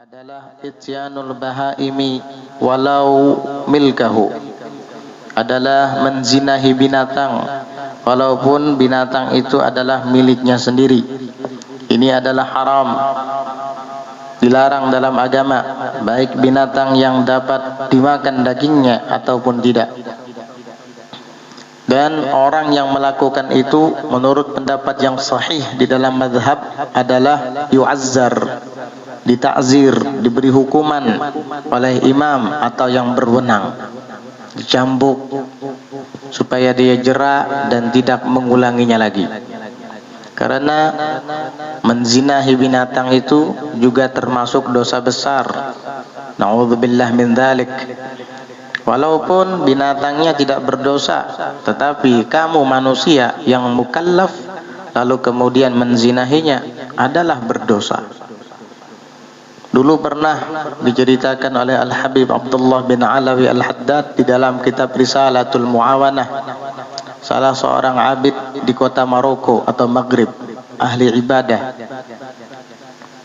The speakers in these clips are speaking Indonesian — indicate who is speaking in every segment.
Speaker 1: adalah ityanul bahaimi walau milkahu, adalah menzinahi binatang walaupun binatang itu adalah miliknya sendiri. Ini adalah haram, dilarang dalam agama, baik binatang yang dapat dimakan dagingnya ataupun tidak. Dan orang yang melakukan itu menurut pendapat yang sahih di dalam mazhab adalah yu'azzar, ditakzir, diberi hukuman oleh imam atau yang berwenang, dicambuk supaya dia jera dan tidak mengulanginya lagi. Karena menzinahi binatang itu juga termasuk dosa besar. Na'udzubillah min dzalik. Walaupun binatangnya tidak berdosa, tetapi kamu manusia yang mukallaf lalu kemudian menzinahinya adalah berdosa. Dulu pernah diceritakan oleh Al-Habib Abdullah bin Alawi Al-Haddad di dalam kitab Risalatul Muawanah, salah seorang abid di kota Maroko atau Maghrib, ahli ibadah.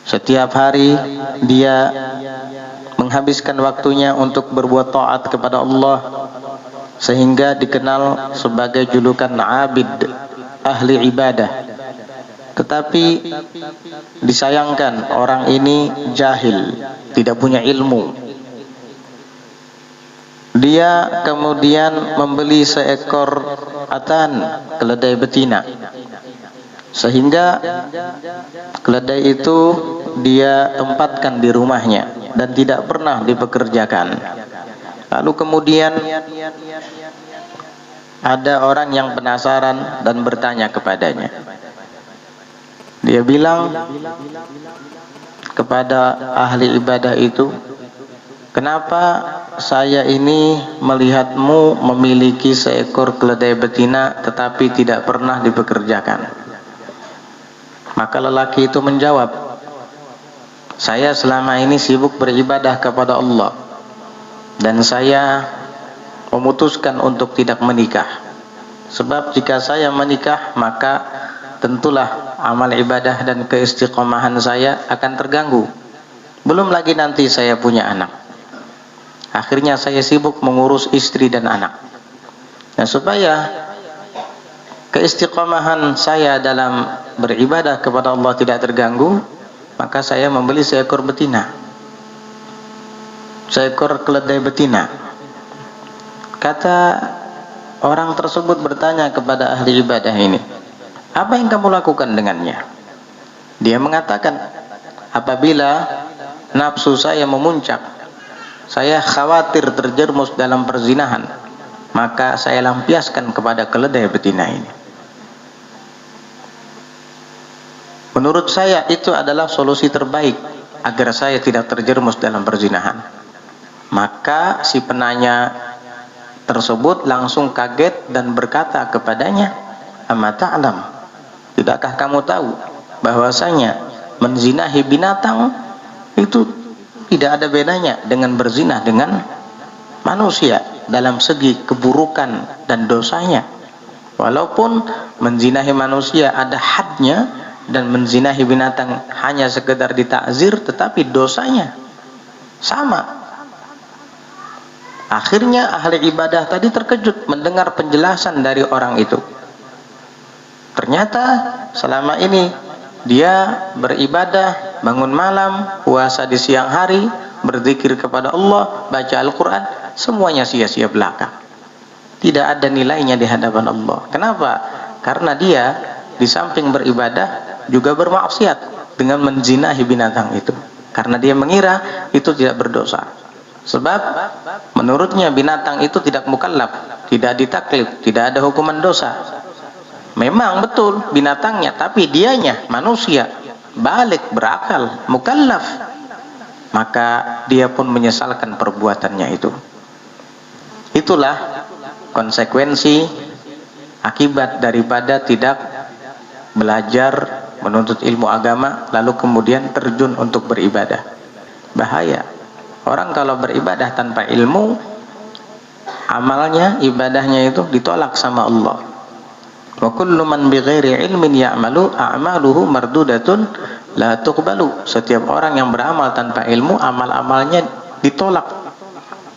Speaker 1: Setiap hari dia menghabiskan waktunya untuk berbuat taat kepada Allah, sehingga dikenal sebagai julukan abid, ahli ibadah. Tetapi disayangkan orang ini jahil, tidak punya ilmu. Dia kemudian membeli seekor atan, keledai betina, sehingga keledai itu dia tempatkan di rumahnya dan tidak pernah dipekerjakan. Lalu kemudian ada orang yang penasaran dan bertanya kepadanya. Dia bilang kepada ahli ibadah itu, "Kenapa saya ini melihatmu memiliki seekor keledai betina tetapi tidak pernah dipekerjakan?" Maka lelaki itu menjawab, "Saya selama ini sibuk beribadah kepada Allah dan saya memutuskan untuk tidak menikah. Sebab jika saya menikah maka tentulah amal ibadah dan keistiqomahan saya akan terganggu. Belum lagi nanti saya punya anak. Akhirnya saya sibuk mengurus istri dan anak. Nah, supaya keistiqomahan saya dalam beribadah kepada Allah tidak terganggu, maka saya membeli seekor betina, seekor keledai betina." Kata orang tersebut bertanya kepada ahli ibadah ini, "Apa yang kamu lakukan dengannya?" Dia mengatakan, "Apabila nafsu saya memuncak, saya khawatir terjerumus dalam perzinahan, maka saya lampiaskan kepada keledai betina ini. Menurut saya itu adalah solusi terbaik agar saya tidak terjerumus dalam perzinahan." Maka si penanya tersebut langsung kaget dan berkata kepadanya, "Amma ta'lam, tidakkah kamu tahu bahwasanya menzinahi binatang itu tidak ada bedanya dengan berzina dengan manusia dalam segi keburukan dan dosanya. Walaupun menzinahi manusia ada hadnya dan menzinahi binatang hanya sekedar ditakzir, tetapi dosanya sama." Akhirnya ahli ibadah tadi terkejut mendengar penjelasan dari orang itu. Ternyata selama ini dia beribadah, bangun malam, puasa di siang hari, berzikir kepada Allah, baca Al-Quran, semuanya sia-sia belaka. Tidak ada nilainya di hadapan Allah. Kenapa? Karena dia di samping beribadah juga bermaksiat dengan menzinahi binatang itu. Karena dia mengira itu tidak berdosa. Sebab menurutnya binatang itu tidak mukallaf, tidak ditaklif, tidak ada hukuman dosa. Memang betul binatangnya, tapi dianya manusia, balik, berakal, mukallaf. Maka dia pun menyesalkan perbuatannya itu. Itulah konsekuensi akibat daripada tidak belajar menuntut ilmu agama lalu kemudian terjun untuk beribadah. Bahaya. Orang kalau beribadah tanpa ilmu, amalnya, ibadahnya itu ditolak sama Allah. Wa kullu man bighairi ilmin ya'malu a'maluhu mardudatun la tuqbalu. Setiap orang yang beramal tanpa ilmu, amal-amalnya ditolak,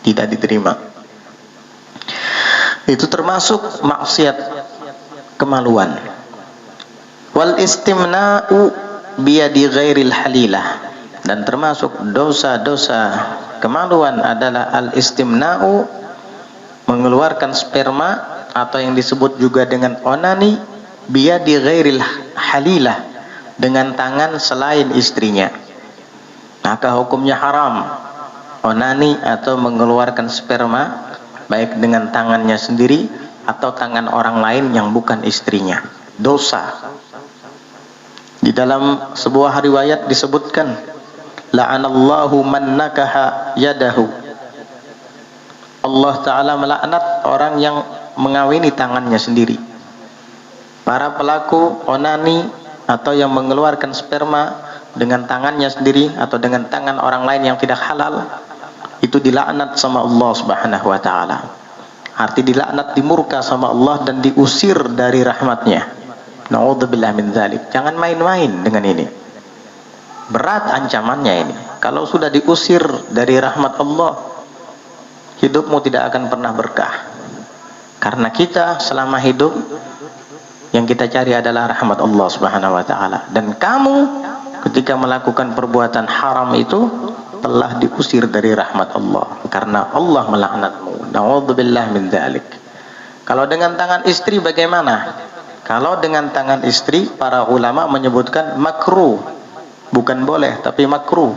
Speaker 1: tidak diterima. Itu termasuk maksiat kemaluan. Wal istimna'u biyadi ghairil halilah. Dan termasuk dosa-dosa kemaluan adalah al istimna'u, mengeluarkan sperma atau yang disebut juga dengan onani, biyadi ghairil halilah, dengan tangan selain istrinya. Maka hukumnya haram onani atau mengeluarkan sperma baik dengan tangannya sendiri atau tangan orang lain yang bukan istrinya. Dosa. Di dalam sebuah riwayat disebutkan, la'anallahu man nakaha yadahu. Allah Ta'ala melaknat orang yang mengawini tangannya sendiri. Para pelaku onani atau yang mengeluarkan sperma dengan tangannya sendiri atau dengan tangan orang lain yang tidak halal, itu dilaknat sama Allah Subhanahu wa Ta'ala. Arti dilaknat, dimurka sama Allah dan diusir dari rahmatnya. Na'udzubillah min dzalik. Jangan main-main dengan ini. Berat ancamannya ini. Kalau sudah diusir dari rahmat Allah, hidupmu tidak akan pernah berkah. Karena kita selama hidup yang kita cari adalah rahmat Allah Subhanahu wa Ta'ala. Dan kamu ketika melakukan perbuatan haram itu telah diusir dari rahmat Allah karena Allah melaknatmu. Na'udzubillah min dzalik. Kalau dengan tangan istri bagaimana? Kalau dengan tangan istri, para ulama menyebutkan makruh. Bukan boleh, tapi makruh.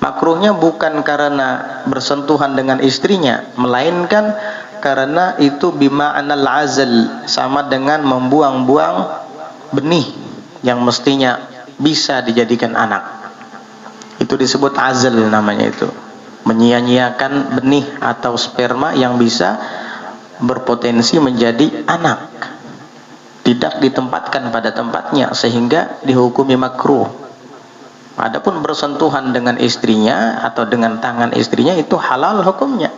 Speaker 1: Makruhnya bukan karena bersentuhan dengan istrinya, melainkan karena itu bima'anal azal, sama dengan membuang-buang benih yang mestinya bisa dijadikan anak. Itu disebut azal namanya itu. Menyia-nyiakan benih atau sperma yang bisa berpotensi menjadi anak. Tidak ditempatkan pada tempatnya sehingga dihukumi makruh. Adapun bersentuhan dengan istrinya atau dengan tangan istrinya itu halal hukumnya.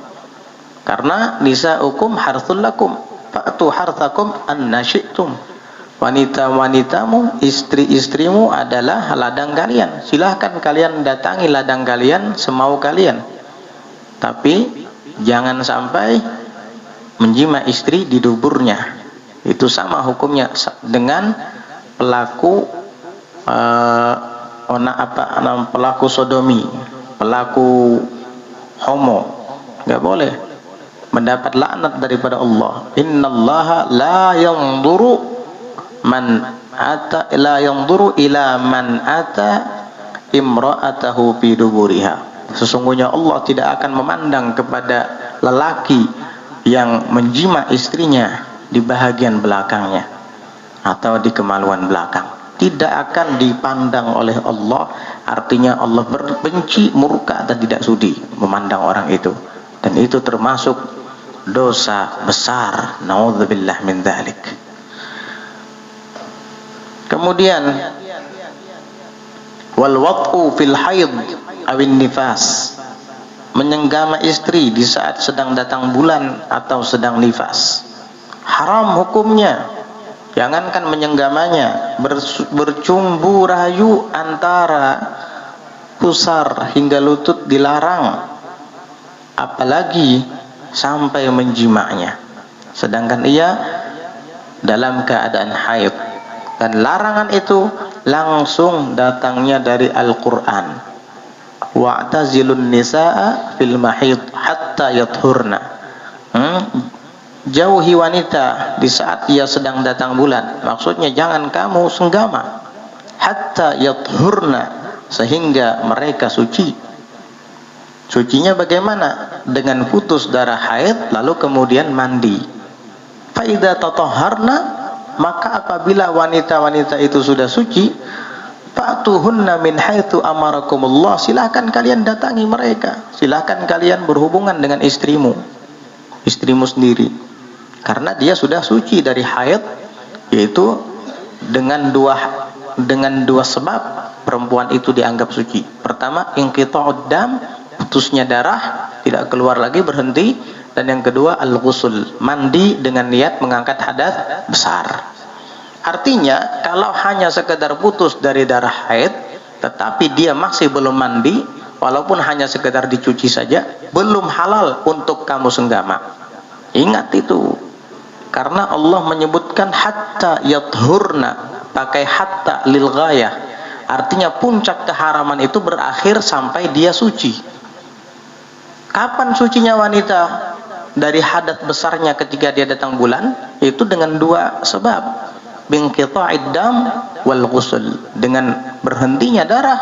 Speaker 1: Karena nisa'ukum harthul lakum fa'tu harthakum anna syi'tum. Wanita-wanitamu, istri-istrimu adalah ladang kalian. Silahkan kalian datangi ladang kalian semau kalian. Tapi jangan sampai menjima istri di duburnya. Itu sama hukumnya dengan pelaku pelaku sodomi, pelaku homo. Enggak boleh, mendapat laknat daripada Allah. Innallaha la yanzuru ila man ata imra'atahu fi duburiha. Sesungguhnya Allah tidak akan memandang kepada lelaki yang menjima istrinya di bahagian belakangnya atau di kemaluan belakang. Tidak akan dipandang oleh Allah. Artinya Allah berbenci, murka dan tidak sudi memandang orang itu. Dan itu termasuk dosa besar. Na'udzubillah min dzalik. Kemudian wal wat'u fil haid awin nifas, menyenggama istri di saat sedang datang bulan atau sedang nifas. Haram hukumnya. Jangankan menyenggamanya, bercumbu rayu antara pusar hingga lutut dilarang, apalagi sampai menjimanya, sedangkan ia dalam keadaan haid. Dan larangan itu langsung datangnya dari Al-Quran. Wa'tazilun nisa'a fil mahid hatta yathurna. Jauhi wanita di saat ia sedang datang bulan. Maksudnya jangan kamu senggama hatta yathurna, sehingga mereka suci. Sucinya bagaimana? Dengan putus darah haid lalu kemudian mandi. Fa idza tatahharna, maka apabila wanita-wanita itu sudah suci, fa'tuhunna min haitsu amarakumullah, silahkan kalian datangi mereka, silahkan kalian berhubungan dengan istrimu sendiri, karena dia sudah suci dari haid. Yaitu dengan dua sebab perempuan itu dianggap suci. Pertama, inqita'ud dam, putusnya darah, tidak keluar lagi, berhenti. Dan yang kedua, al-ghusl, mandi dengan niat mengangkat hadas besar. Artinya kalau hanya sekedar putus dari darah haid, tetapi dia masih belum mandi, walaupun hanya sekedar dicuci saja, belum halal untuk kamu senggama. Ingat itu, karena Allah menyebutkan hatta yathurna, pakai hatta lil ghayah, artinya puncak keharaman itu berakhir sampai dia suci. Kapan sucinya wanita dari hadat besarnya ketika dia datang bulan? Itu dengan dua sebab, binqita'id dam wal ghusl, dengan berhentinya darah,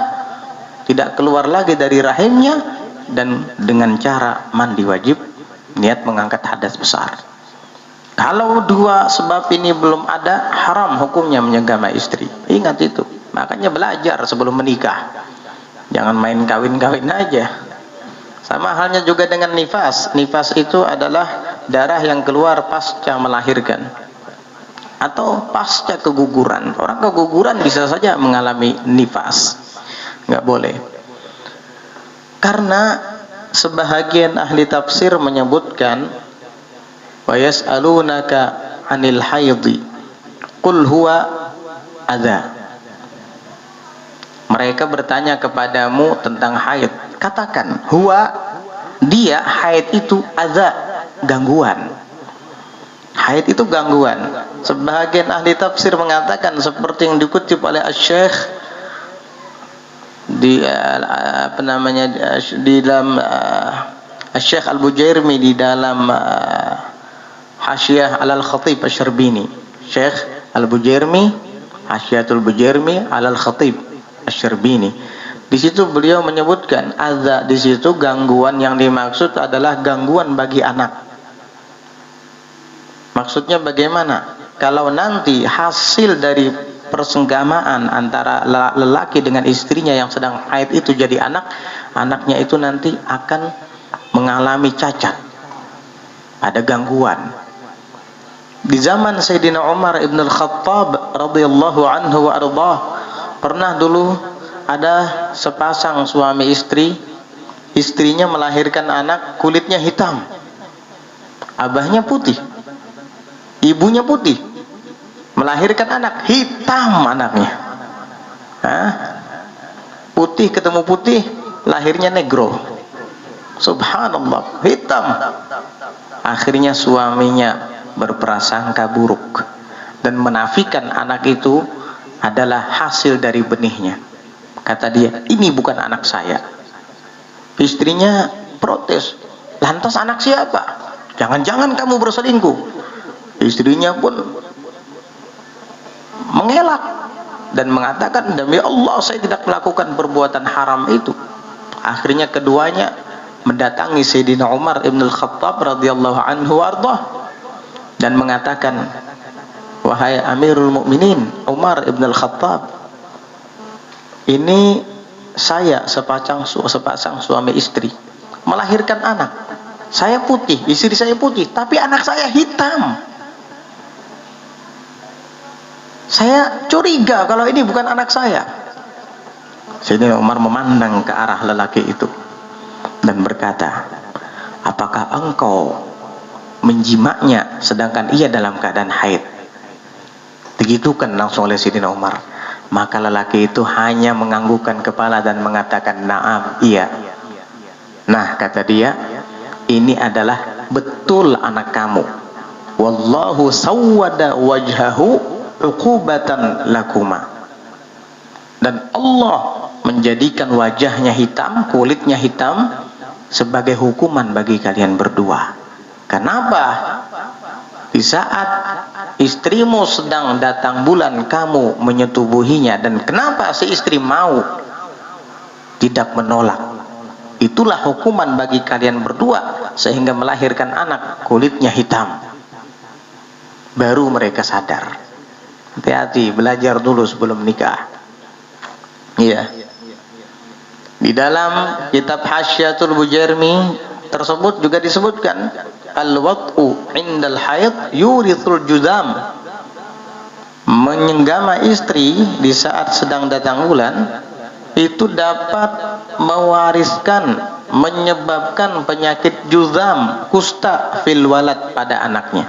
Speaker 1: tidak keluar lagi dari rahimnya, dan dengan cara mandi wajib, niat mengangkat hadas besar. Kalau dua sebab ini belum ada, haram hukumnya menyenggama istri. Ingat itu, makanya belajar sebelum menikah, jangan main kawin-kawin aja. Sama halnya juga dengan nifas. Nifas itu adalah darah yang keluar pasca melahirkan atau pasca keguguran. Orang keguguran bisa saja mengalami nifas, nggak boleh. Karena sebahagian ahli tafsir menyebutkan, wa yas'alunaka 'anil haidhi qul huwa adza. Mereka bertanya kepadamu tentang haid, katakan huwa, dia, haid itu adza, gangguan. Haid itu gangguan. Sebagian ahli tafsir mengatakan seperti yang dikutip oleh Asy-Syaikh di di dalam Asy-Syaikh Al-Bujairmi di dalam Hasyiah Al-Khatib Asy-Syarbini. Syekh Al-Bujairmi, Hasyiatul Bujairmi Al-Khatib Asy-Syarbini. Di situ beliau menyebutkan adza, di situ gangguan yang dimaksud adalah gangguan bagi anak. Maksudnya bagaimana? Kalau nanti hasil dari persenggamaan antara lelaki dengan istrinya yang sedang haid itu jadi anak, anaknya itu nanti akan mengalami cacat, ada gangguan. Di zaman Sayyidina Umar ibn al-Khattab radhiyallahu anhu wa ardhah, pernah dulu ada sepasang suami istri, istrinya melahirkan anak kulitnya hitam, abahnya putih, ibunya putih, melahirkan anak hitam anaknya. Putih ketemu putih, lahirnya negro. Subhanallah, hitam. Akhirnya suaminya berprasangka buruk dan menafikan anak itu adalah hasil dari benihnya. Kata dia, ini bukan anak saya. Istrinya protes, lantas anak siapa? Jangan-jangan kamu berselingkuh. Istrinya pun mengelak dan mengatakan, demi Allah saya tidak melakukan perbuatan haram itu. Akhirnya keduanya mendatangi Sayyidina Umar ibn al-Khattab radhiyallahu anhu warḍah dan mengatakan, wahai Amirul Mukminin Umar ibn al-Khattab, ini saya sepasang suami istri melahirkan anak. Saya putih, istri saya putih, tapi anak saya hitam. Saya curiga kalau ini bukan anak saya. Sayyidina Umar memandang ke arah lelaki itu dan berkata, apakah engkau menjimaknya sedangkan ia dalam keadaan haid? Digitukan langsung oleh Sayyidina Umar. Maka lelaki itu hanya menganggukkan kepala dan mengatakan, na'am, iya. Nah, kata dia, ini adalah betul anak kamu. Wallahu sawwada wajhahu uqubatan lakuma. Dan Allah menjadikan wajahnya hitam, kulitnya hitam sebagai hukuman bagi kalian berdua. Kenapa? Di saat istrimu sedang datang bulan kamu menyetubuhinya, dan kenapa si istri mau tidak menolak? Itulah hukuman bagi kalian berdua sehingga melahirkan anak kulitnya hitam. Baru mereka sadar. Hati-hati, belajar dulu sebelum nikah. Iya. Di dalam kitab Hasyiatul Bujairmi tersebut juga disebutkan, al-wat'u indal haid yurithul judam. Menyenggama istri di saat sedang datang bulan itu dapat mewariskan, menyebabkan penyakit juzam, kusta fil walad pada anaknya.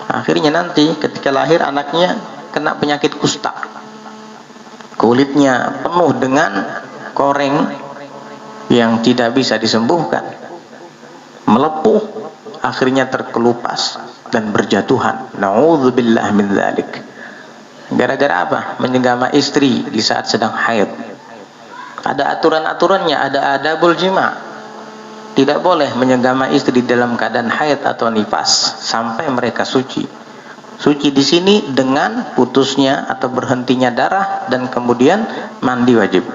Speaker 1: Akhirnya nanti ketika lahir anaknya kena penyakit kusta. kulitnya penuh dengan koreng yang tidak bisa disembuhkan, melepuh, akhirnya terkelupas dan berjatuhan. Na'udzubillah min dzalik. Gara-gara apa? Menyenggama istri di saat sedang haid. Ada aturan-aturannya, ada adabul jima'. Tidak boleh menyenggama istri dalam keadaan haid atau nifas sampai mereka suci. Suci di sini dengan putusnya atau berhentinya darah dan kemudian mandi wajib.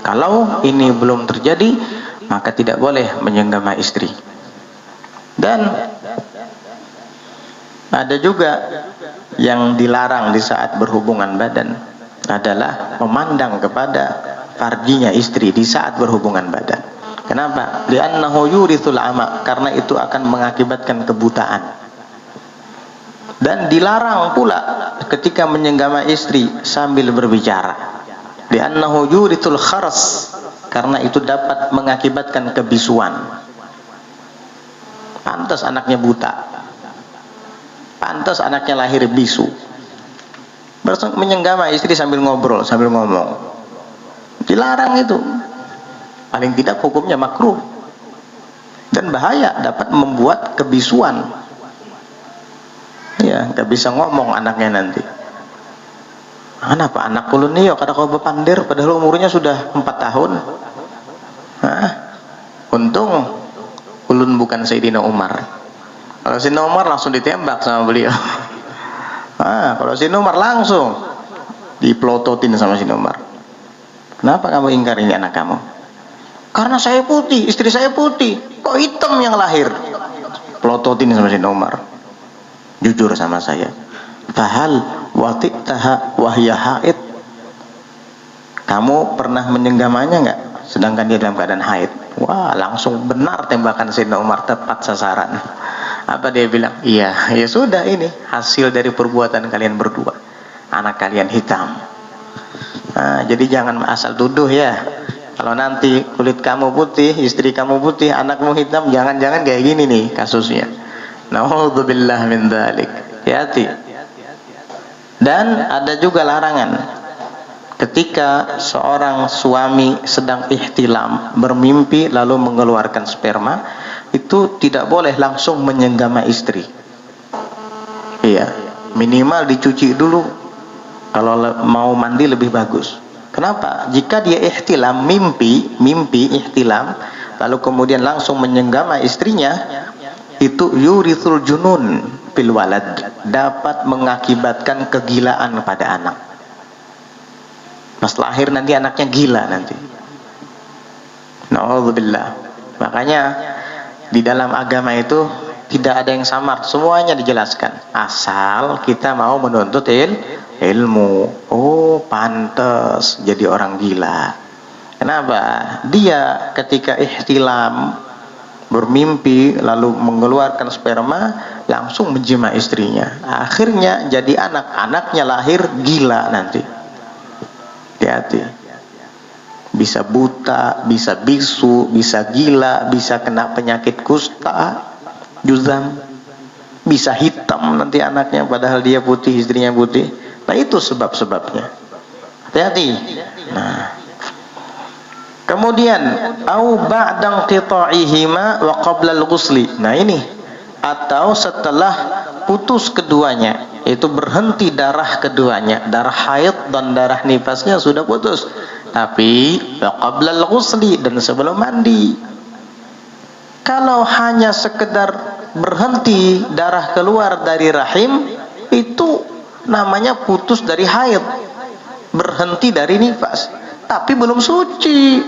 Speaker 1: Kalau ini belum terjadi, maka tidak boleh menyenggama istri. Dan ada juga yang dilarang di saat berhubungan badan adalah memandang kepada farjinya istri di saat berhubungan badan. Kenapa? Li'annahu yurithul ama, karena itu akan mengakibatkan kebutaan. Dan dilarang pula ketika menyenggama istri sambil berbicara. Li'annahu yurithul kharas, karena itu dapat mengakibatkan kebisuan. Pantas anaknya buta, pantas anaknya lahir bisu. Menyenggama istri sambil ngobrol, sambil ngomong, dilarang itu. Paling tidak hukumnya makruh dan bahaya, dapat membuat kebisuan. Ya, nggak bisa ngomong anaknya nanti. Kenapa anak ulun nih kada kau bepandir padahal umurnya sudah 4 tahun. Hah? Untung ulun bukan Sayyidina Umar. Kalau Sayyidina Umar langsung ditembak sama beliau. Kalau Sayyidina Umar langsung dipelototin sama Sayyidina Umar. Kenapa kamu ingkar ini anak kamu? Karena saya putih, istri saya putih, kok hitam yang lahir? Pelototin sama Sayyidina Umar. Jujur sama saya. Fahal wati'taha wahya haid. Kamu pernah menyenggamanya enggak sedangkan dia dalam keadaan haid? Wah, langsung benar tembakan Sayyidina Umar, tepat sasaran. Apa dia bilang? Iya, ya sudah, ini hasil dari perbuatan kalian berdua. Anak kalian hitam. Jadi jangan asal tuduh ya. Kalau nanti kulit kamu putih, istri kamu putih, anakmu hitam, jangan-jangan kayak gini nih kasusnya. Na'udzubillah min dzalik. Hati-hati. Dan ada juga larangan ketika seorang suami sedang ihtilam, bermimpi lalu mengeluarkan sperma, itu tidak boleh langsung menyenggama istri. Iya, minimal dicuci dulu. Kalau mau mandi lebih bagus. Kenapa? Jika dia ihtilam, mimpi ihtilam, lalu kemudian langsung menyenggama istrinya, itu yurithul junun fil walad, dapat mengakibatkan kegilaan pada anak. Pas lahir nanti anaknya gila nanti. Na'udzubillah. Makanya di dalam agama itu tidak ada yang samar, semuanya dijelaskan. Asal kita mau menuntut ilmu. Oh, pantas jadi orang gila. Kenapa? Dia ketika ihtilam, bermimpi lalu mengeluarkan sperma, langsung menjima istrinya. Akhirnya jadi anaknya lahir gila nanti. Hati-hati. Bisa buta, bisa bisu, bisa gila, bisa kena penyakit kusta, juzam, bisa hitam nanti anaknya padahal dia putih, istrinya putih. Nah, itu sebab-sebabnya. Hati-hati. Nah, kemudian au ba'da qita'ihima wa qabla al-ghusli. Nah, ini atau setelah putus keduanya, itu berhenti darah keduanya, darah haid dan darah nifasnya sudah putus, tapi wa qabla al-ghusli, dan sebelum mandi. Kalau hanya sekedar berhenti darah keluar dari rahim, itu namanya putus dari haid, berhenti dari nifas, tapi belum suci.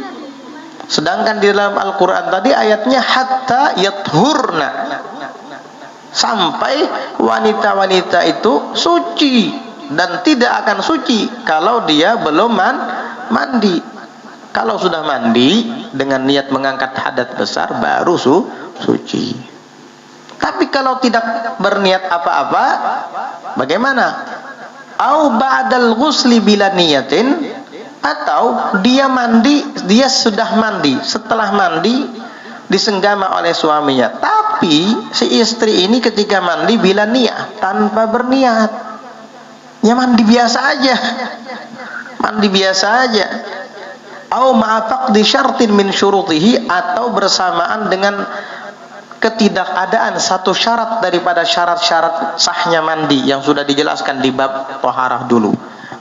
Speaker 1: Sedangkan di dalam Al-Quran tadi ayatnya hatta yathurna, sampai wanita-wanita itu suci, dan tidak akan suci kalau dia belum mandi. Kalau sudah mandi dengan niat mengangkat hadat besar baru suci. Tapi kalau tidak berniat apa-apa, bagaimana? Au ba'dal ghusli bila niyatin, atau dia mandi, dia sudah mandi, setelah mandi disenggama oleh suaminya, tapi si istri ini ketika mandi bila niat, tanpa berniat, ya mandi biasa aja, mandi biasa aja. Au ma'afaq di syartin min syurutihi, atau bersamaan dengan ketidakadaan satu syarat daripada syarat-syarat sahnya mandi yang sudah dijelaskan di bab taharah dulu.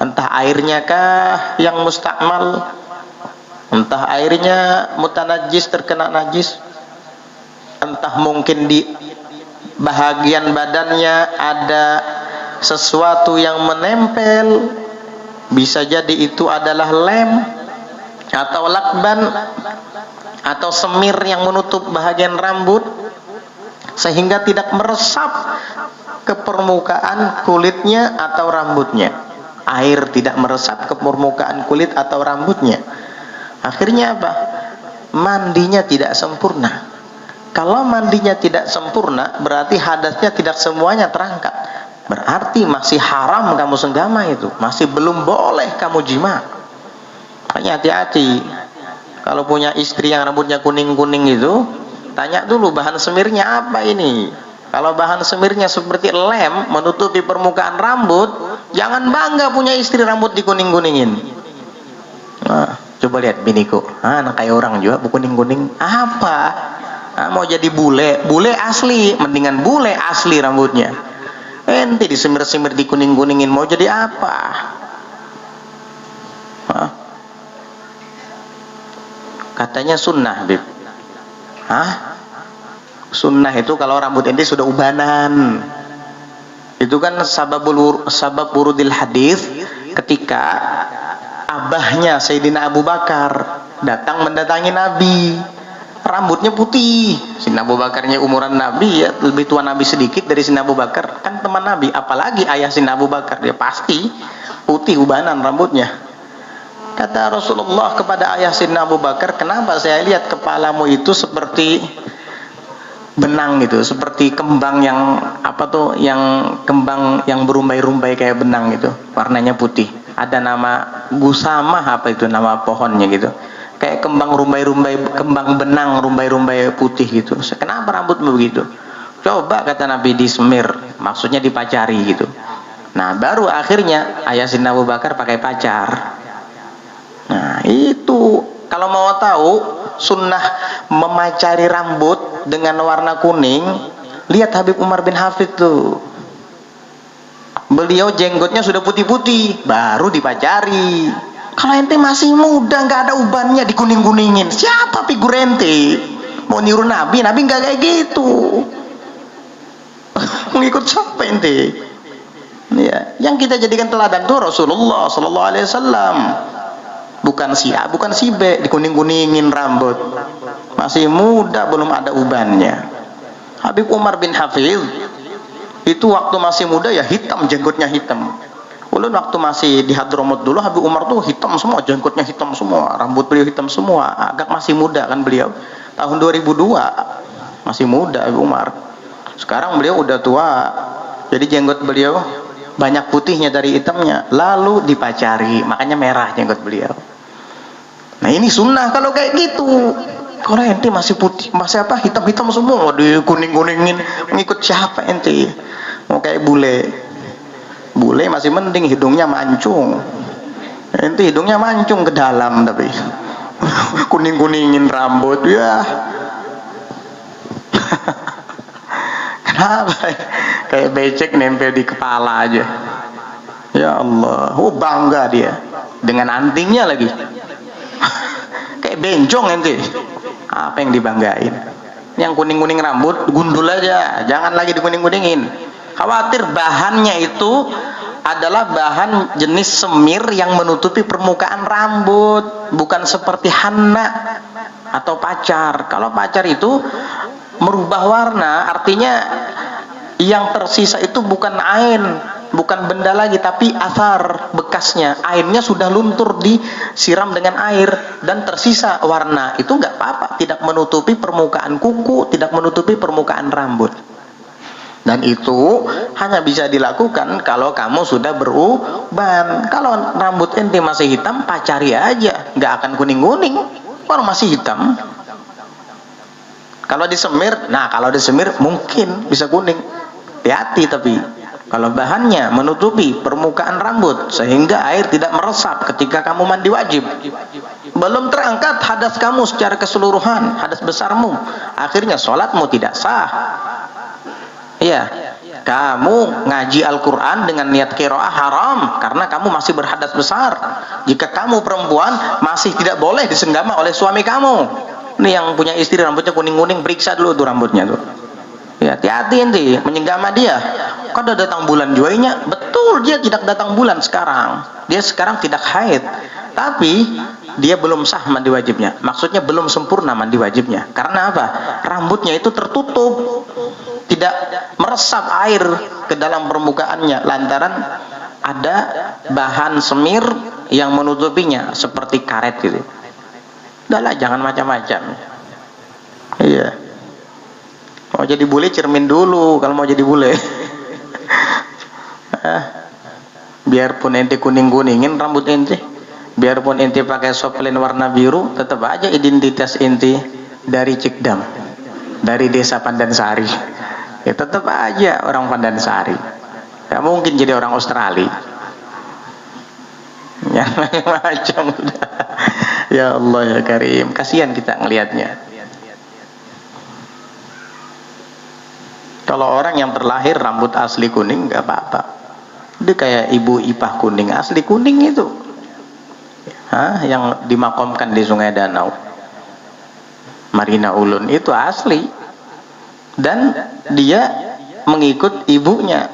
Speaker 1: Entah airnya kah yang mustakmal, entah airnya mutanajis, terkena najis, entah mungkin di bahagian badannya ada sesuatu yang menempel, bisa jadi itu adalah lem atau lakban atau semir yang menutup bahagian rambut sehingga tidak meresap ke permukaan kulitnya atau rambutnya. Air tidak meresap ke permukaan kulit atau rambutnya. Akhirnya apa? Mandinya tidak sempurna. Kalau mandinya tidak sempurna, berarti hadasnya tidak semuanya terangkat. Berarti masih haram kamu senggama itu, masih belum boleh kamu jima. Makanya hati-hati. Kalau punya istri yang rambutnya kuning-kuning itu, tanya dulu bahan semirnya apa ini. Kalau bahan semirnya seperti lem menutupi permukaan rambut, jangan bangga punya istri rambut dikuning-kuningin. Nah, coba lihat biniku, anak kayak orang juga kuning-kuning. Apa? Mau jadi bule, bule asli, mendingan bule asli rambutnya. Ente disemir-semir dikuning-kuningin, mau jadi apa? Hah? Katanya sunnah, Bib. Hah? Sunnah itu kalau rambut ente sudah ubanan. Itu kan sabab wurudil hadis ketika abahnya Sayyidina Abu Bakar datang mendatangi Nabi. Rambutnya putih. Sayyidina Abu Bakarnya umuran Nabi, ya, lebih tua Nabi sedikit dari Sayyidina Abu Bakar, kan teman Nabi. Apalagi ayah Sayyidina Abu Bakar, dia pasti putih ubanan rambutnya. Kata Rasulullah kepada ayah Sayyidina Abu Bakar, kenapa saya lihat kepalamu itu seperti benang gitu, seperti kembang yang apa tuh, yang kembang yang berumbai-rumbai kayak benang gitu, warnanya putih. Ada nama gusamah apa itu nama pohonnya gitu, kayak kembang rumbai-rumbai, kembang benang rumbai-rumbai putih gitu. Kenapa rambutmu begitu? Coba kata Nabi disemir, maksudnya dipacari gitu. Nah baru akhirnya ayah Sayyidina Abu Bakar pakai pacar. Nah itu kalau mau tahu sunnah memacari rambut dengan warna kuning, lihat Habib Umar bin Hafid tuh. Beliau jenggotnya sudah putih-putih, baru dipacari. Kalau ente masih muda, nggak ada ubannya, dikuning-kuningin. Siapa figur ente? Mau niru Nabi? Nabi nggak kayak gitu. Ngikut siapa ente? Ya, yang kita jadikan teladan tuh Rasulullah Sallallahu Alaihi Wasallam. Bukan si A, bukan si B, dikuning-kuningin rambut. Masih muda, belum ada ubannya. Habib Umar bin Hafid itu waktu masih muda ya hitam, jenggotnya hitam. Ulun waktu masih di Hadramut dulu, Habib Umar tuh hitam semua, jenggotnya hitam semua, rambut beliau hitam semua. Agak masih muda kan beliau. Tahun 2002 masih muda Habib Umar. Sekarang beliau udah tua, jadi jenggot beliau banyak putihnya dari hitamnya. Lalu dipacari, makanya merah jenggot beliau. Nah ini sunnah kalau kayak gitu. Kalau ente masih putih, masih apa, hitam-hitam semua, dikuning-kuningin, ngikut siapa ente? Mau kayak bule. Bule masih mending hidungnya mancung. Ente hidungnya mancung ke dalam tapi kuning-kuningin rambut ya. Kenapa? Kayak becek nempel di kepala aja. Ya Allah, bangga dia dengan antingnya lagi. Kayak bencong ente. Apa yang dibanggain? Yang kuning-kuning rambut gundul aja, jangan lagi dikuning-kuningin. Khawatir bahannya itu adalah bahan jenis semir yang menutupi permukaan rambut, bukan seperti henna atau pacar. Kalau pacar itu merubah warna, artinya yang tersisa itu bukan ain, bukan benda lagi, tapi asar, bekasnya. Airnya sudah luntur disiram dengan air dan tersisa warna. Itu nggak apa-apa, tidak menutupi permukaan kuku, tidak menutupi permukaan rambut. Dan itu hanya bisa dilakukan kalau kamu sudah beruban. Kalau rambut ente masih hitam, pacari aja, nggak akan kuning-kuning. Kalau masih hitam, kalau disemir, nah kalau disemir mungkin bisa kuning. Hati-hati tapi Kalau bahannya menutupi permukaan rambut sehingga air tidak meresap ketika kamu mandi wajib, belum terangkat hadas kamu secara keseluruhan, hadas besarmu, akhirnya sholatmu tidak sah. Iya, kamu ngaji Al-Quran dengan niat qiraah haram karena kamu masih berhadas besar. Jika kamu perempuan masih tidak boleh disenggama oleh suami kamu. Ini yang punya istri rambutnya kuning-kuning, periksa dulu tuh rambutnya tuh. Ya, hati-hati nanti menyenggama dia. Kok udah datang bulan juainya? Betul, dia tidak datang bulan sekarang. Dia sekarang tidak haid. Tapi dia belum sah mandi wajibnya. Maksudnya belum sempurna mandi wajibnya. Karena apa? Rambutnya itu tertutup, tidak meresap air ke dalam permukaannya lantaran ada bahan semir yang menutupinya seperti karet gitu. Udahlah, jangan macam-macam. Iya. Mau jadi bule cermin dulu kalau mau jadi bule. Biarpun ente kuning-kuningin rambut ente, biarpun ente pakai soplen warna biru, tetap aja identitas ente dari Cikdam, dari desa Pandansari. Ya tetap aja orang Pandansari. Gak mungkin jadi orang Australia. Ya macam. Ya Allah ya Karim, kasihan kita ngelihatnya. Kalau orang yang terlahir rambut asli kuning nggak apa-apa. Dia kayak ibu ipah kuning, asli kuning itu. Yang dimakamkan di Sungai Danau, Marina Ulun itu asli. Dan dia mengikut ibunya.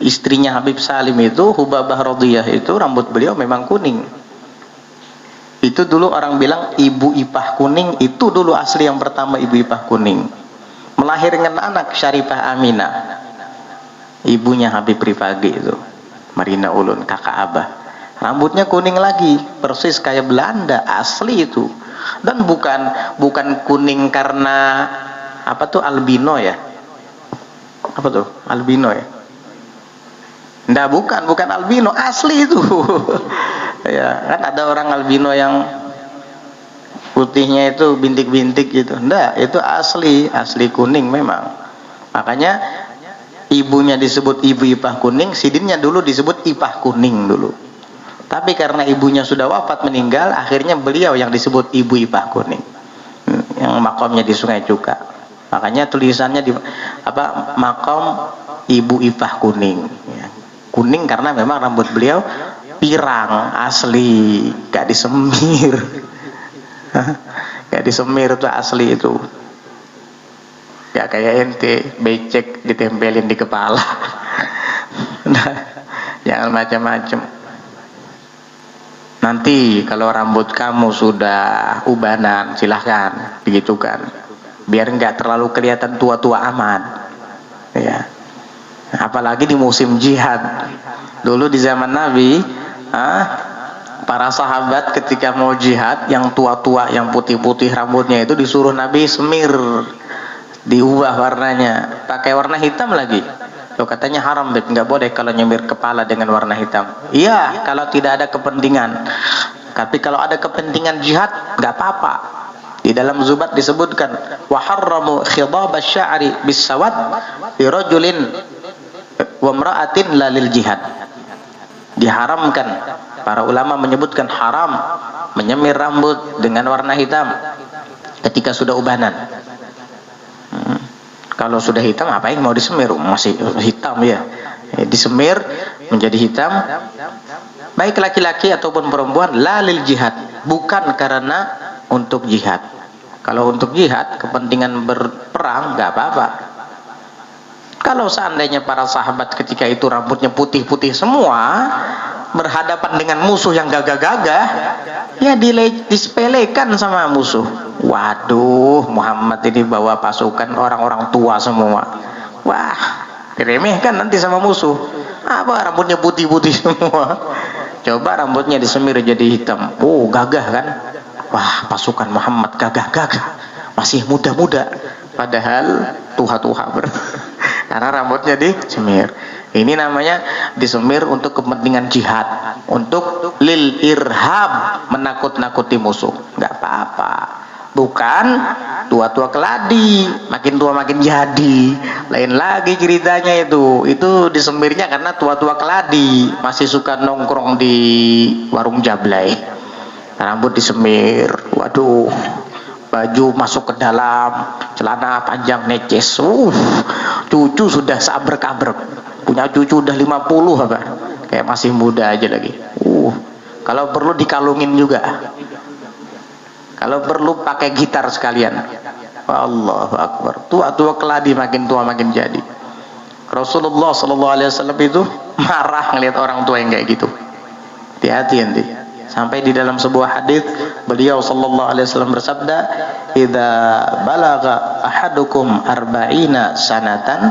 Speaker 1: Istrinya Habib Salim itu, Hubabah Radhiyah itu, rambut beliau memang kuning. Itu dulu orang bilang ibu ipah kuning, itu dulu asli yang pertama ibu ipah kuning. Melahirkan anak Syarifah Aminah, ibunya Habib Rifaqi itu, Marina Ulun, kakak Abah. Rambutnya kuning lagi, persis kayak Belanda, asli itu. Dan bukan kuning karena apa tuh albino ya? Apa tuh albino ya? Nggak, bukan albino, asli itu. Ya kan ada orang albino yang putihnya itu bintik-bintik gitu. Enggak, itu asli kuning memang. Makanya ibunya disebut ibu ipah kuning, sidinnya dulu disebut ipah kuning dulu. Tapi karena ibunya sudah wafat meninggal, akhirnya beliau yang disebut ibu ipah kuning. Yang makamnya di Sungai Cuka. Makanya tulisannya di apa, makam ibu ipah kuning. Ya. Kuning karena memang rambut beliau pirang asli, gak disemir. Gak disemir, itu asli itu. Gak kayak ente becek ditempelin di kepala. Nah, jangan macam-macam. Nanti kalau rambut kamu sudah ubanan, silahkan digitukan, biar nggak terlalu kelihatan tua-tua amat. Ya. Apalagi di musim jihad. Dulu di zaman Nabi, para sahabat ketika mau jihad, yang tua-tua, yang putih-putih rambutnya itu disuruh Nabi semir, diubah warnanya, pakai warna hitam lagi. Loh, katanya haram, nggak boleh kalau nyemir kepala dengan warna hitam. Iya, kalau tidak ada kepentingan. Tapi kalau ada kepentingan jihad, nggak apa-apa. Di dalam Zubat disebutkan, wa harramu khidab asy-sya'ri bis-sawad li rajulin wa imra'atin la lil jihad. Diharamkan, para ulama menyebutkan haram menyemir rambut dengan warna hitam ketika sudah ubanan. Kalau sudah hitam, apa yang mau disemir? Masih hitam ya. Disemir menjadi hitam, baik laki-laki ataupun perempuan, lalil jihad, bukan karena untuk jihad. Kalau untuk jihad, kepentingan berperang, nggak apa-apa. Kalau seandainya para sahabat ketika itu rambutnya putih-putih semua, berhadapan dengan musuh yang gagah-gagah, ya disepelekan sama musuh. Waduh, Muhammad ini bawa pasukan orang-orang tua semua. Wah, diremehkan nanti sama musuh. Apa rambutnya putih-putih semua? Coba rambutnya disemir jadi hitam. Oh, gagah kan? Wah, pasukan Muhammad gagah-gagah. Masih muda-muda. Padahal tuha-tuha. Karena rambutnya disemir. Ini namanya disemir untuk kepentingan jihad, untuk lil irhab, menakut-nakuti musuh. Nggak apa-apa. Bukan tua-tua keladi, makin tua makin jadi. Lain lagi ceritanya itu. Itu disemirnya karena tua-tua keladi masih suka nongkrong di warung jablay. Rambut disemir, waduh, baju masuk ke dalam, celana panjang neces. Cucu sudah sabrek-abrek. Punya cucu udah 50 apa? Kayak masih muda aja lagi. Kalau perlu dikalungin juga. Kalau perlu pakai gitar sekalian. Allahu Akbar. Tua-tua keladi makin tua makin jadi. Rasulullah SAW itu marah ngelihat orang tua yang kayak gitu. Hati-hati nanti. Sampai di dalam sebuah hadis beliau SAW bersabda, "Idza balagha ahadukum arba'ina sanatan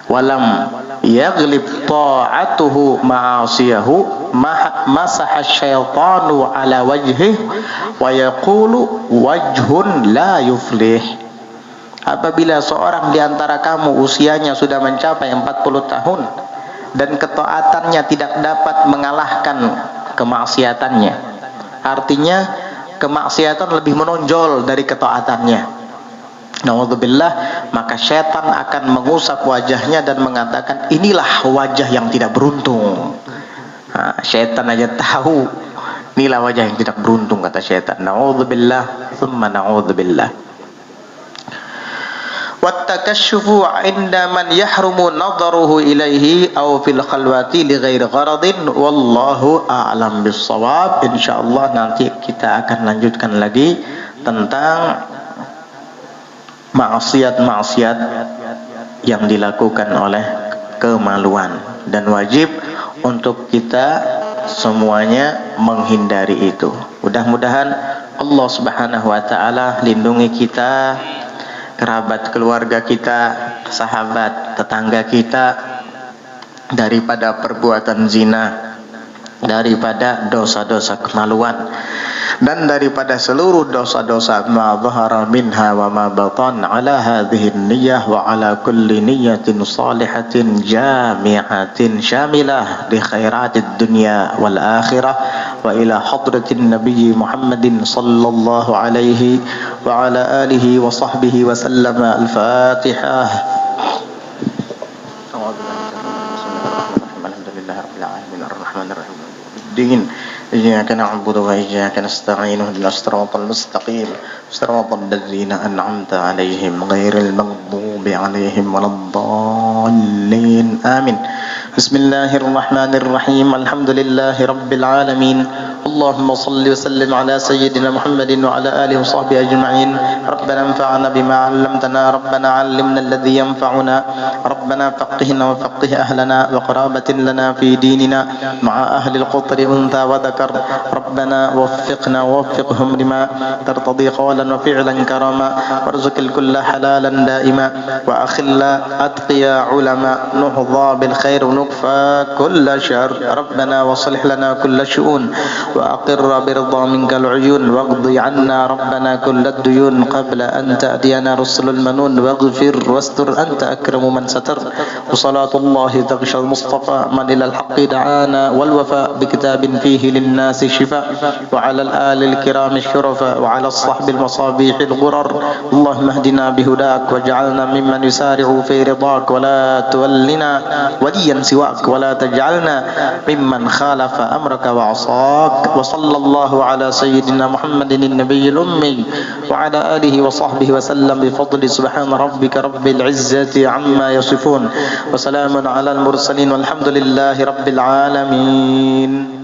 Speaker 1: walam yaghlib ta'atuhu ma'asiyahu masaha syaitanu ala wajhih wa yaqulu wajhun la yuflih." Apabila seorang di antara kamu usianya sudah mencapai 40 tahun dan ketaatannya tidak dapat mengalahkan kemaksiatannya, artinya kemaksiatan lebih menonjol dari ketaatannya, naudzubillah, maka syaitan akan mengusap wajahnya dan mengatakan, inilah wajah yang tidak beruntung. Syaitan aja tahu inilah wajah yang tidak beruntung, kata syaitan. Naudzubillah tsumma naudzubillah. Wattakashufu 'inda man yahrumu nadharuhu ilaihi aw fil khalwati li ghairi gharadin wallahu a'lam bissawab. Insyaallah nanti kita akan lanjutkan lagi tentang maksiat-maksiat yang dilakukan oleh kemaluan, dan wajib untuk kita semuanya menghindari itu. Mudah-mudahan Allah Subhanahu wa taala lindungi kita, kerabat keluarga kita, sahabat, tetangga kita daripada perbuatan zina, daripada dosa-dosa kemaluan, dan daripada seluruh dosa-dosa ma dhahara minha wa ma batan, ala hadhihi niyyah wa ala kulli niyyatin salihatin jami'atin syamilah li khairatid dunya wal akhirah wa ila hadratin nabiyyi Muhammadin sallallahu alaihi wa ala alihi wa sahbihi wa sallama. Al-Fatihah. Alhamdulillahirabbil alamin arrahmanir rahim din. إياك نعبد وإياك نستعين اهدنا الصراط المستقيم صراط الذين أنعمت عليهم غير المغضوب عليهم ولا الضالين آمين. بسم الله الرحمن الرحيم. الحمد لله رب العالمين. اللهم صل وسلم على سيدنا محمد وعلى آله وصحبه أجمعين. ربنا انفعنا بما علمتنا، ربنا علمنا الذي ينفعنا، ربنا فقهنا وفقه أهلنا وقرابة لنا في ديننا مع أهل القطر أنثى وذكر. ربنا وفقنا ووفقهم لما ترتضي قولا وفعلا كرما، وارزق الكل حلالا دائما، وأخلا أتقيا علماء، نحظى بالخير ونكفى كل شر. ربنا وصلح لنا كل شؤون، وأقر برضا منك العيون، واقض عنا ربنا كل الديون قبل أن تأتينا رسل المنون، واغفر واستر أنت أكرم من ستر. وصلاة الله تغشى المصطفى من إلى الحق دعانا، والوفاء بكتاب فيه للناس شفاء، وعلى الآل الكرام الشرفاء، وعلى الصحب المصابيح الغرر. اللهم اهدنا بهداك واجعلنا ممن يسارع في رضاك، ولا تولنا وليا سواك، ولا تجعلنا ممن خالف أمرك وعصاك. وصلى الله على سيدنا محمد النبي الأمي وعلى آله وصحبه وسلم بفضل سبحان ربك رب العزة عما يصفون، وسلام على المرسلين والحمد لله رب العالمين.